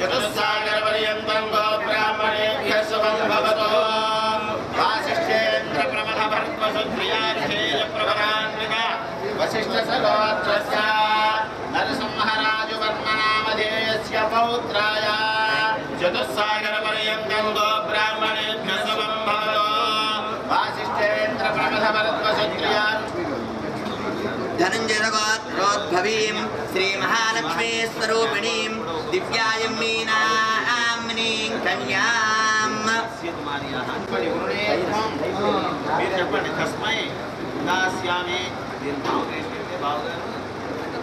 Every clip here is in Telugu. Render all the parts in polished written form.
चतुस्सागरपर्यन्तं गो ब्राह्मणेभ्यः शुभं भवतु वासिष्ठेन्द्र प्रमथभर्त्वसुध्रियार्षेयप्रवरान्वित वसिष्ठसगोत्रस्य नरसिंहराजवर्मनामधेयस्य पौत्राय चतुस्सागरपर्यन्तं गो ब्राह्मणेभ्यः शुभं भवतु वासिष्ठेन्द्र प्रमथभर्त्वसुध्रियार्षेय धनञ्जयगोत्रोद्भवीं श्रीमहालक्ष्मी स्वरूपिणीं दिव्यायं मीनाम्नीं कन्यां మీరు చెప్పండి తస్మై దాస్యామి మీరు భావం వేసుకుంటే బావగారు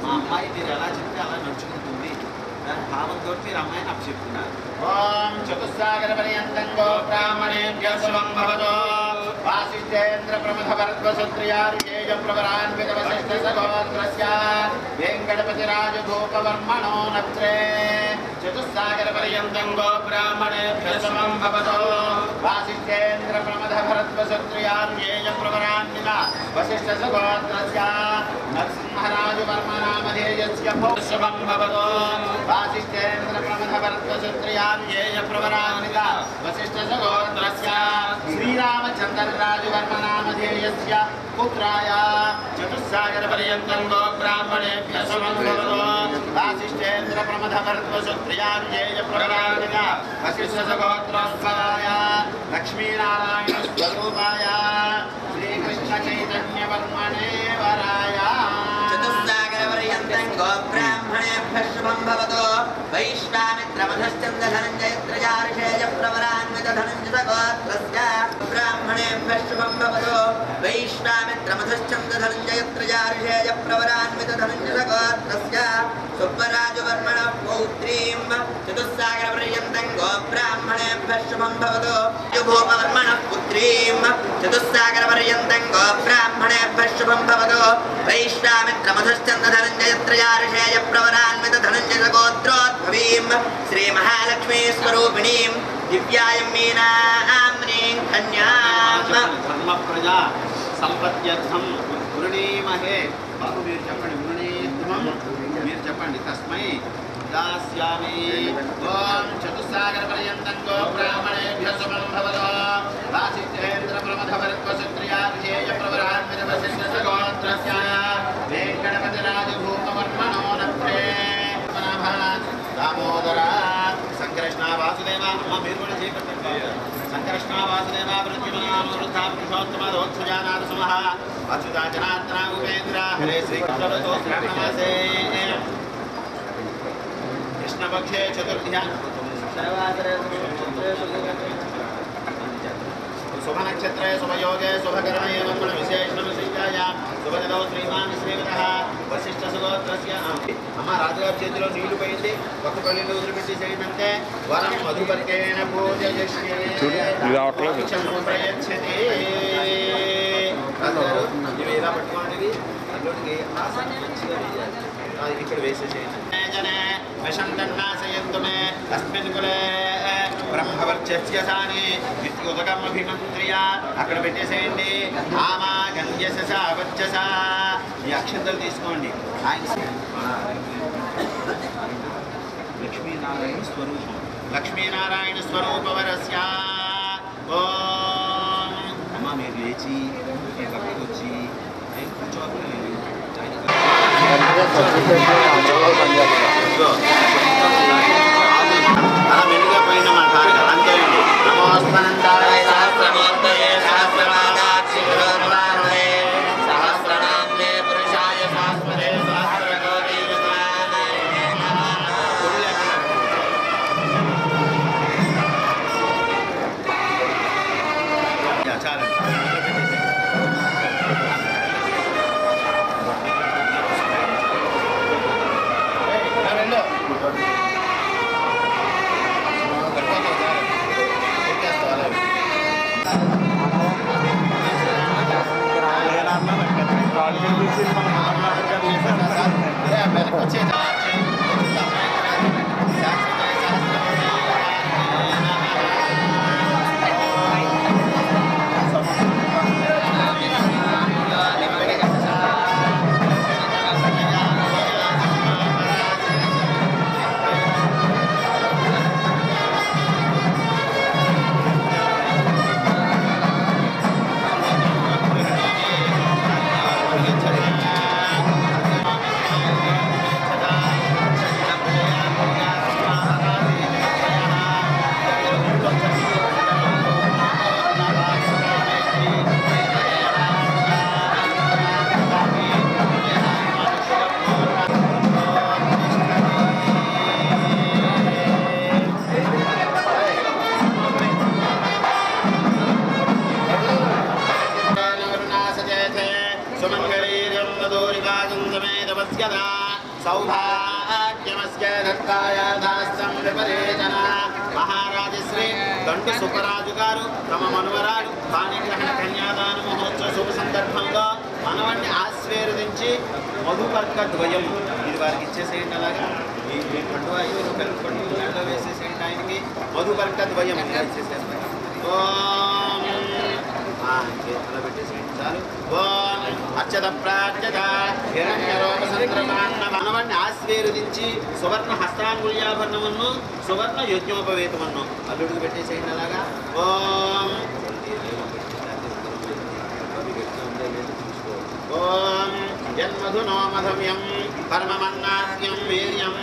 మా అమ్మాయి మీరు ఎలా చెప్తే అలా నడుచుకుంటుంది దాని భావంతో మీరు అమ్మాయిని అప్పచెప్తున్నారు ఓం చతుస్సాగరపర్యంతం గో బ్రాహ్మణేభ్యః శుభం భవతు వాసిష్ఠేంద్ర ప్రమథభర్త్వసత్రియార్యేయ ప్రవరాన్విత వసిష్ఠ సగోత్రస్య వెంకటపతిరాజభూపవర్మణో నత్రే చతుస్సాగరపర్యంతం గో బ్రాహ్మణేభ్యః శుభం భవతు వాసిష్ఠేంద్ర ప్రమథభర్త్వసత్రియార్యేయ ప్రవరాన్విత వసిష్ఠ సగోత్రస్య నరసింహరాజవర్మనామధేయస్య శుభం భవతు వాసిష్ఠేంద్ర ప్రమథభర్త్వసత్రియార్యేయ ప్రవరాన్విత వసిష్ఠ సగోత్రస్య శ్రీరామచంద్రరాజవర్మనామధేయస్య పుత్రాయ చతుస్సాగరపర్యంతం గో బ్రాహ్మణేభ్యః శుభం భవతు వాసిష్ఠేంద్ర ప్రమథభర్త్వసత్రియార్యేయ ప్రవరాన్విత వసిష్ఠ సగోత్రస్య లక్ష్మీనారాయణ స్వరూపాయ శ్రీకృష్ణ చైతన్యవర్మణే వరాయ చతుస్సాగరపర్యంతం గో బ్రాహ్మణేభ్యః శుభం భవతు వైశ్వామిత్రమధశ్చంద్రధనంజయత్రయార్షేయ ప్రవరాన్విత ధనంజయగోత్రస్య బ్రాహ్మణేభ్యః శుభం భవతు వైశ్వామిత్రమధశ్చంద్రధనంజయత్రయార్షేయ ప్రవరాన్విత ధనంజయగోత్రస్య సుబ్బరాజవర్మణ పౌత్రీం చతుస్సాగరపర్యంతం గో బ్రాహ్మణేభ్యః శుభం భవతు భూపవర్మణ పుత్రీం చతుస్సాగరపర్యంతం గో బ్రాహ్మణేభ్యః శుభం భవతు వైశ్వామిత్రమధశ్చంద్రధనంజయత్రయార్షేయ ప్రవరాన్విత ధనంజయగోత్రోద్భవీం శ్రీమహాలక్ష్మీ స్వరూపిణీం దివ్యాయం మీనామ్రీం కన్యాం ధర్మప్రజా సంపత్యర్థం వృణీమహే బాబు మీరు చెప్పండి వృణీత్వం మీరు చెప్పండి తస్మై దాస్యామి ఓం చతుస్సాగరపర్యంతం గో బ్రాహ్మణేభ్యః శుభం భవతు వాసిష్ఠేంద్ర ప్రమథభర్త్వసత్రియార్షేయ ప్రవరాన్విత వసిష్ఠ సగోత్రస్య వెంకటపతిరాజభూపవర్మణో నత్రే దామోదర సంకృష్ణ వాసుదేవ అమ్మ మీరు కూడా చేపట్టండి సంకృష్ణ వాసుదేవ ప్రత్యుమనామృత పురుషోత్తమ దోత్సజానాథ సమః అచ్యుతాజనాత్రా ఉపేంద్ర హరే శ్రీకృష్ణవతో శ్రావణమాసే కృష్ణపక్షే చతుర్థ్యా శుభనక్షత్రే శుభయోగే శుభకరణే మంగళ విశేషణవిశిష్టాయ శుభదినో శ్రీమాన్ శ్రీవరః వసిష్ఠ సుగోత్రస్య అమ్మ రాజుగారి చేతిలో నీళ్లు పోయింది ఒక్క పల్లిని వదిలిపెట్టేసేయంటే వరం మధుపరికేణ పూజయష్యే ప్రయచ్చతి రాజుగారు ఇవి ఇలా పట్టుకోండి అందులోకి ఆసనం మంచిగా వేయాలి ఇక్కడ వేసేసేయండి విషం తన్నాశయంతు మే అస్మిన్ కులే బ్రహ్మవర్చస్యసాని నిత్యోదకమభిమంత్రియ అక్కడ పెట్టేసేయండి ఆమా గంధ్యస వర్చస ఈ అక్షంతలు తీసుకోండి ఆయన లక్ష్మీనారాయణ స్వరూపం లక్ష్మీనారాయణ స్వరూపవరస్య ఓం అమ్మ మీరు లేచి నేను పక్కకి వచ్చి నేను కూర్చోవాలి అలా మెల్లిగా పోయిన మాట అంతే అండి నమోస్మనంతాయ సహస్రమూర్తయే సహస్రపాదాక్షి శిరోర్వాహే సహస్రనామ్నే పురుషాయ శాశ్వతే సహస్రకోటి ఆచారం దండు సుబ్బరాజు గారు తమ మనవరాలు పాణిగ్రహణ కన్యాదాన మహోత్సవ శుభ సందర్భంగా మనవణ్ణి ఆశీర్వదించి మధుపర్క ద్వయం ఇది వారికి ఇచ్చేసేయండి. అలాగా ఈ పండుగ ఐదు కలుపుకొని నెలలో వేసేసేయండి. ఆయనకి మధుపర్క ద్వయం ఇచ్చేసేయండి. చేతిలో పెట్టేసేయండి చాలు. ఓం అచ్చత ప్రాచ్యత హిరణ్యరోగ సంక్రమణ మనవణ్ణి ఆశీర్వదించి సువర్ణ హస్తాంగుళ్యాభరణమును సువర్ణ యజ్ఞోపవేతమును అల్లుడికి పెట్టేసేయండి. అలాగా ఓం ఓం జన్మధునో మధవ్యం పరమమన్నాద్యం వీర్యం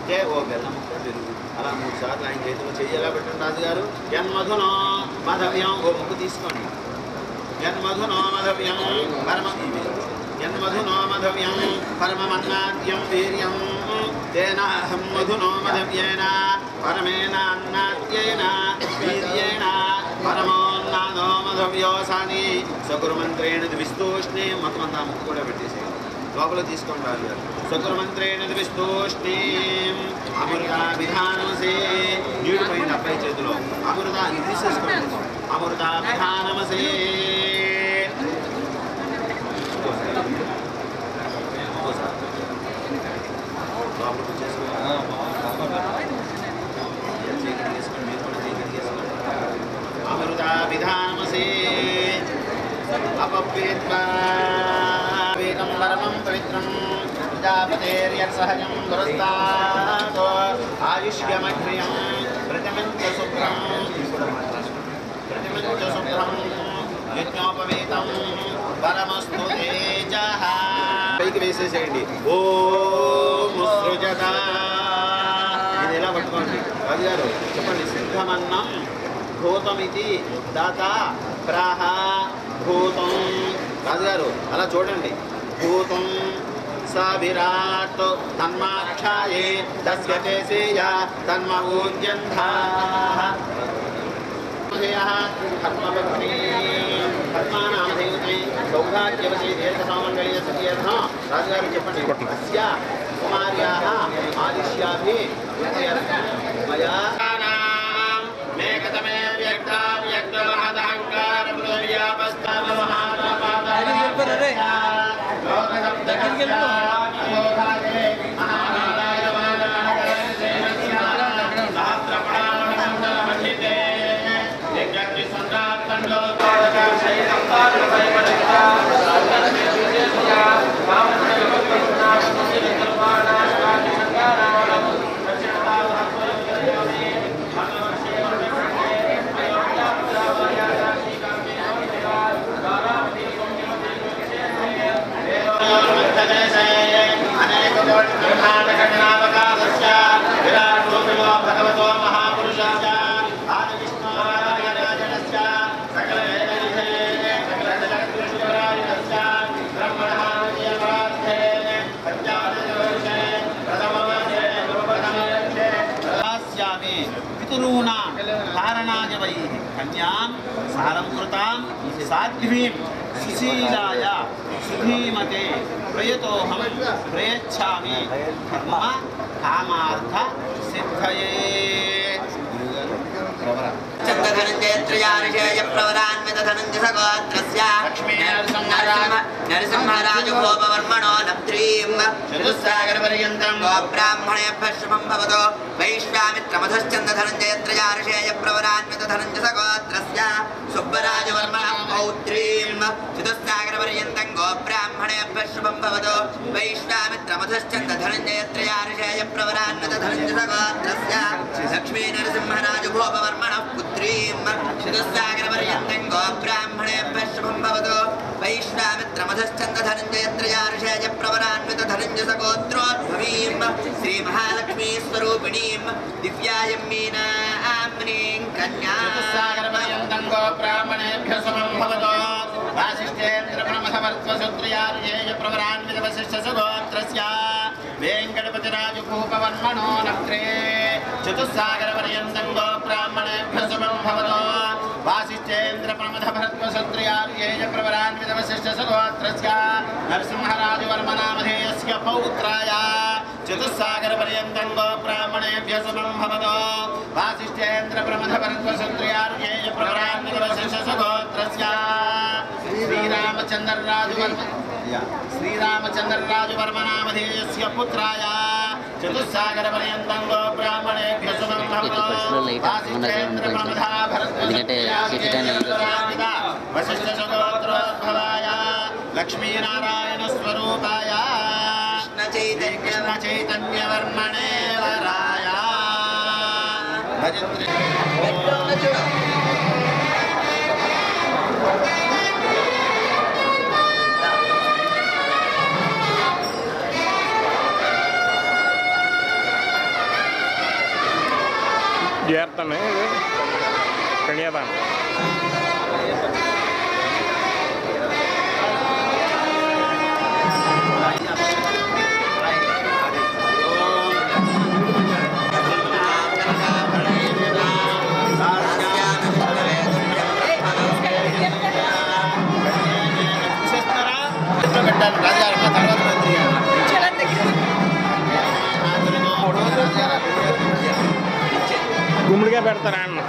జయ ఓ బెల్లం పెరుగు అలా 3 సార్లు ఆయన చేతిలో చెయ్యేలా పెట్టండి రాజుగారు. జన్మధునో మధవ్యం ఓ ముక్కు తీసుకోండి. జన్మధునో మధవ్యం జన్మధునో మధవ్యం పరమమన్నాద్యం వీర్యం తేనాహం మధునో మధవ్యేన పరమేణ అన్నాద్యేన వీర్యేణ పరమోన్నాదో మధవ్యోసాని సకురుమంత్రేణ ద్విస్తూష్ణి మొత్తం అంతా ముక్కు కూడా పెట్టేసేయండి. లోపల తీసుకోండి రాజుగారు. సకురుమంత్రేణ ద్విస్తూష్ణి అమృత విధానమసే నీడు పోయింది అబ్బాయి చేతిలో. అమృత ఇది తీసేసుకోండి. అమృత విధానమసే అమృత విధానమసే అపవేత్వా వేదం పరమం పవిత్రం ప్రజాపతేర్యత్సహజం దురస్తాతో ఆయుష్యమగ్రియం ప్రతిమంచ శుభ్రం యజ్ఞోపవేతం పరమస్తు తేజః పైకి వేసేసేయండి. ఓం సృజత ఇది ఎలా పట్టుకోండి రాజుగారు చెప్పండి. సిద్ధమన్నం భూతమితి దాత ప్రాహ భూతం రాజుగారు అలా చూడండి. భూతం స విరాట్ తన్మాక్షాయే తస్య చేసేయ తన్మ ఊర్జంధా పద్మపత్ని పద్మానామధేయుతే సౌభాగ్యవతి దీర్ఘసామంగళ్య సతీర్థం రాజుగారు చెప్పండి. అస్య కుమార్యాః ఆదిశ్యాభి మయా మేకతమే వ్యక్తా వ్యక్త మహదహంకార ప్రవ్యాపస్తాన మహానాపాదాయ కన్యాం సారంకృతాం సాధ్వీం సుశీలాయ సుధీమతే ప్రయతోహం ప్రయచ్ఛామి ధర్మ కామార్థ సిద్ధయే. చంద్రధనంజయత్రయార్షేయ ప్రవరాన్విత ధనంజసగోత్రస్య నరసింహరాజభోపవర్మణో నప్త్రీం చతుస్సాగరపర్యంతం గోబ్రాహ్మణేభ్యः శుభం భవతో వైశ్వామిత్రమధశ్చంద్రధనంజయత్రయార్షేయ ప్రవరాన్విత ధనంజసగోత్రస్య సుబ్బరాజవర్మణः పౌత్రీం చతుస్సాగరపర్యంతం గోబ్రాహ్మణేభ్యः శుభం భవతో వైశ్వామిత్రమధశ్చంద్రధనంజయత్రయార్షేయ ప్రవరాన్విత ధనంజసగోత్రస్య లక్ష్మీ నరసింహరాజభోపవర్మణः పుత్రీం చతుస్సాగరపర్యంతం గోబ్రాహ్మణేభ్యः శుభం భవతో వైశ్వామిత్రమధశ్చంద్రధనంజయత్రయార్షేయ ప్రవరాన్విత ధనంజసగోత్రోద్భవీం శ్రీమహాలక్ష్మీ స్వరూపిణీం దివ్యాయమ్మీనామ్నీం కన్యాసాగరపర్యంతం గోబ్రాహ్మణేభ్యः శుభం భవతో వాసిష్ఠేంద్రప్రమథవర్త్వసూత్రయార్షేయ ప్రవరాన్విత వసిష్ఠసుగోత్రస్య वेंकटपतिराजभूपवर्मणो नक्त्रे चतुस्सागरपर्यन्तं गोब्राह्मणेभ्यः शुभं भवतो वासिष्ठेन्द्रप्रमथभरत्वसत्रियार्येय प्रवरान्वितवसिष्ठसगोत्रस्य नरसिंहराजवर्मनामधेयस्य पौत्राय चतुस्सागरपर्यन्तं गोब्राह्मणेभ्यः शुभं भवतो वासिष्ठे వాసిచేంద్ర ప్రమథ పరత్వసత్రయార్యేయ ప్రవరాన్నివశిష్యసగోత్రస్య శ్రీరామచంద్రరాజు వర్మనామధేయస్య పుత్రాయ చతుస్సాగర పర్యంతం గో బ్రాహ్మణేభ్య శుభం భవతు వాసిచేంద్ర ప్రమథ భరద్వాజ వశిష్యసగోత్రోద్భవాయ లక్ష్మీనారాయణ స్వరూపాయ కృష్ణ చైతన్యవర్మణే వరాయ భజంత్రి చేస్తాను కళ్యాణం గుమ్మడిగా పెడతారా అన్న